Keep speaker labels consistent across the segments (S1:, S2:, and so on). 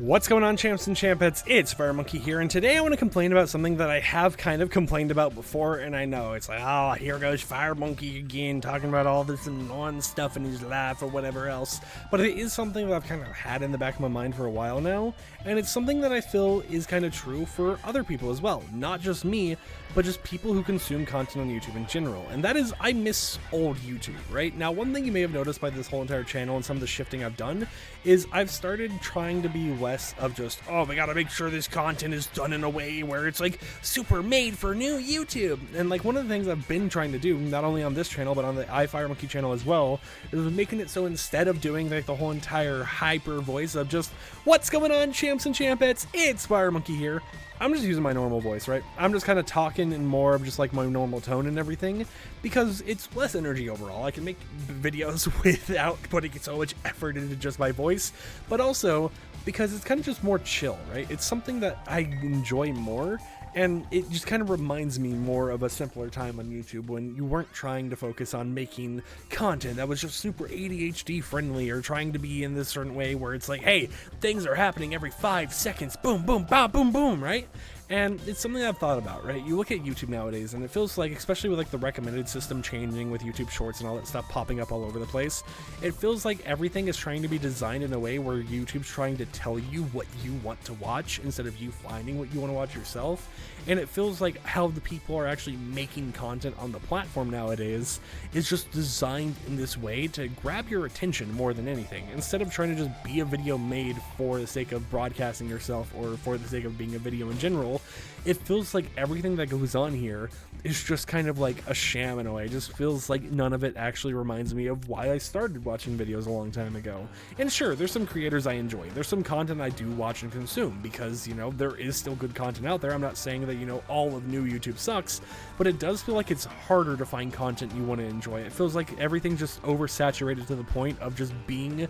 S1: What's going on, champs and champettes? It's FireMonkey here, and today I want to complain about something that I have kind of complained about before, and I know it's like, oh, here goes FireMonkey again, talking about all this annoying stuff in his life or whatever else, but it is something that I've kind of had in the back of my mind for a while now, and it's something that I feel is kind of true for other people as well, not just me, but just people who consume content on YouTube in general, and that is, I miss old YouTube, right? Now, one thing you may have noticed by this whole entire channel and some of the shifting I've done is I've started trying to be less of just, oh, we gotta make sure this content is done in a way where it's like super made for new YouTube. And like one of the things I've been trying to do, not only on this channel, but on the FireMonkey channel as well, is making it so instead of doing like the whole entire hyper voice of just, what's going on, champs and champettes? It's FireMonkey here. I'm just using my normal voice, right? I'm just kind of talking in more of just like my normal tone and everything because it's less energy overall. I can make videos without putting so much effort into just my voice, but also because it's kind of just more chill, right? It's something that I enjoy more, and it just kind of reminds me more of a simpler time on YouTube when you weren't trying to focus on making content that was just super ADHD friendly or trying to be in this certain way where it's like, hey, things are happening every 5 seconds, boom, boom, bam, boom, boom, right? And it's something I've thought about, right? You look at YouTube nowadays, and it feels like, especially with like the recommended system changing with YouTube Shorts and all that stuff popping up all over the place, it feels like everything is trying to be designed in a way where YouTube's trying to tell you what you want to watch instead of you finding what you want to watch yourself. And it feels like how the people are actually making content on the platform nowadays is just designed in this way to grab your attention more than anything. Instead of trying to just be a video made for the sake of broadcasting yourself or for the sake of being a video in general, it feels like everything that goes on here is just kind of like a sham in a way. It just feels like none of it actually reminds me of why I started watching videos a long time ago. And sure, there's some creators I enjoy. There's some content I do watch and consume because, you know, there is still good content out there. I'm not saying that, you know, all of new YouTube sucks, but it does feel like it's harder to find content you want to enjoy. It feels like everything's just oversaturated to the point of just being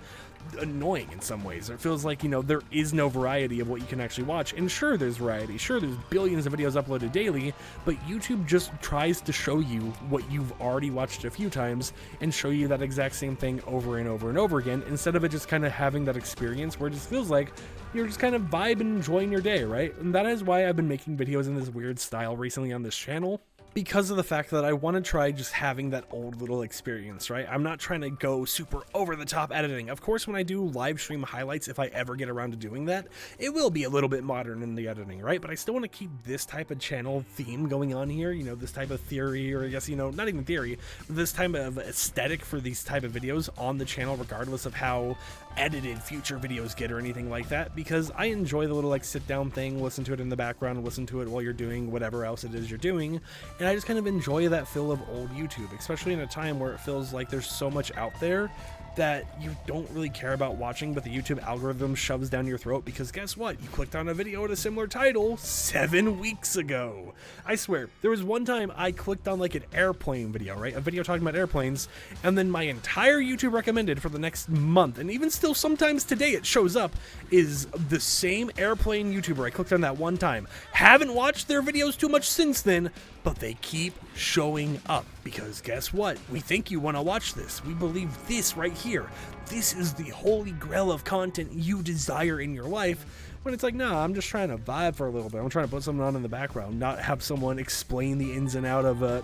S1: annoying in some ways. It feels like, you know, there is no variety of what you can actually watch. And sure, there's variety. Sure, there's billions of videos uploaded daily, but YouTube just tries to show you what you've already watched a few times and show you that exact same thing over and over and over again, instead of it just kind of having that experience where it just feels like you're just kind of vibing, enjoying your day, right? And that is why I've been making videos in this weird style recently on this channel, because of the fact that I want to try just having that old little experience, right? I'm not trying to go super over the top editing. Of course, when I do live stream highlights, if I ever get around to doing that, it will be a little bit modern in the editing, right? But I still want to keep this type of channel theme going on here, you know, this type of theory, or I guess, you know, not even theory, but this type of aesthetic for these type of videos on the channel, regardless of how edited future videos get or anything like that, because I enjoy the little like sit down thing, listen to it in the background, listen to it while you're doing whatever else it is you're doing, and I just kind of enjoy that feel of old YouTube, especially in a time where it feels like there's so much out there that you don't really care about watching, but the YouTube algorithm shoves down your throat because guess what? You clicked on a video with a similar title 7 weeks ago. I swear, there was one time I clicked on like an airplane video, right? A video talking about airplanes, and then my entire YouTube recommended for the next month, and even still sometimes today it shows up, is the same airplane YouTuber I clicked on that one time. Haven't watched their videos too much since then, but they keep showing up because guess what? We think you want to watch this. We believe this right here. This is the holy grail of content you desire in your life. When it's like, no, I'm just trying to vibe for a little bit. I'm trying to put something on in the background, not have someone explain the ins and out of a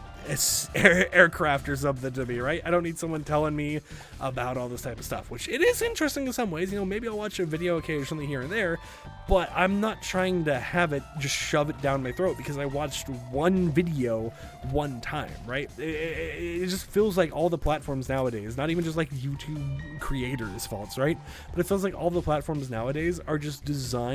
S1: aircraft or something to me, right? I don't need someone telling me about all this type of stuff, which it is interesting in some ways. You know, maybe I'll watch a video occasionally here and there, but I'm not trying to have it just shove it down my throat because I watched one video one time, right? It just feels like all the platforms nowadays, not even just like YouTube creators' faults, right? But it feels like all the platforms nowadays are just designed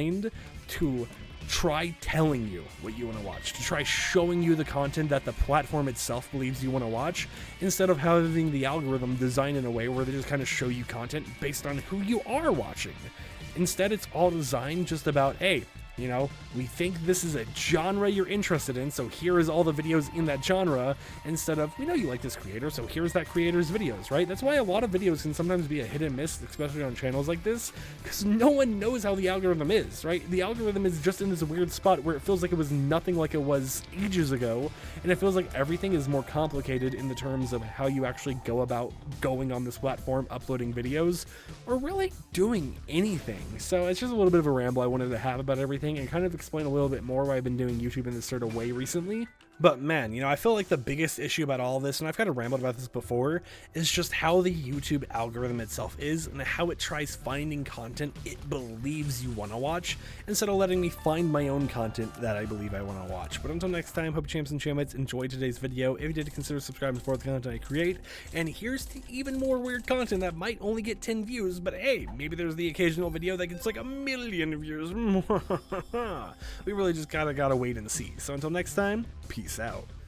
S1: to try telling you what you want to watch, to try showing you the content that the platform itself believes you want to watch, instead of having the algorithm designed in a way where they just kind of show you content based on who you are watching. Instead, it's all designed just about, hey, You know, we think this is a genre you're interested in, so here is all the videos in that genre, instead of, we know you like this creator, so here's that creator's videos, right? That's why a lot of videos can sometimes be a hit and miss, especially on channels like this, because no one knows how the algorithm is, right? The algorithm is just in this weird spot where it feels like it was nothing like it was ages ago, and it feels like everything is more complicated in the terms of how you actually go about going on this platform, uploading videos, or really doing anything. So it's just a little bit of a ramble I wanted to have about everything, and kind of explain a little bit more why I've been doing YouTube in this sort of way recently. But man, I feel like the biggest issue about all this, and I've kind of rambled about this before, is just how the YouTube algorithm itself is and how it tries finding content it believes you want to watch instead of letting me find my own content that I believe I want to watch. But until next time, hope champs and champions enjoyed today's video. If you did, consider subscribing for the content I create. And here's to even more weird content that might only get 10 views, but hey, maybe there's the occasional video that gets like 1 million views. We really just gotta wait and see. So until next time, peace out.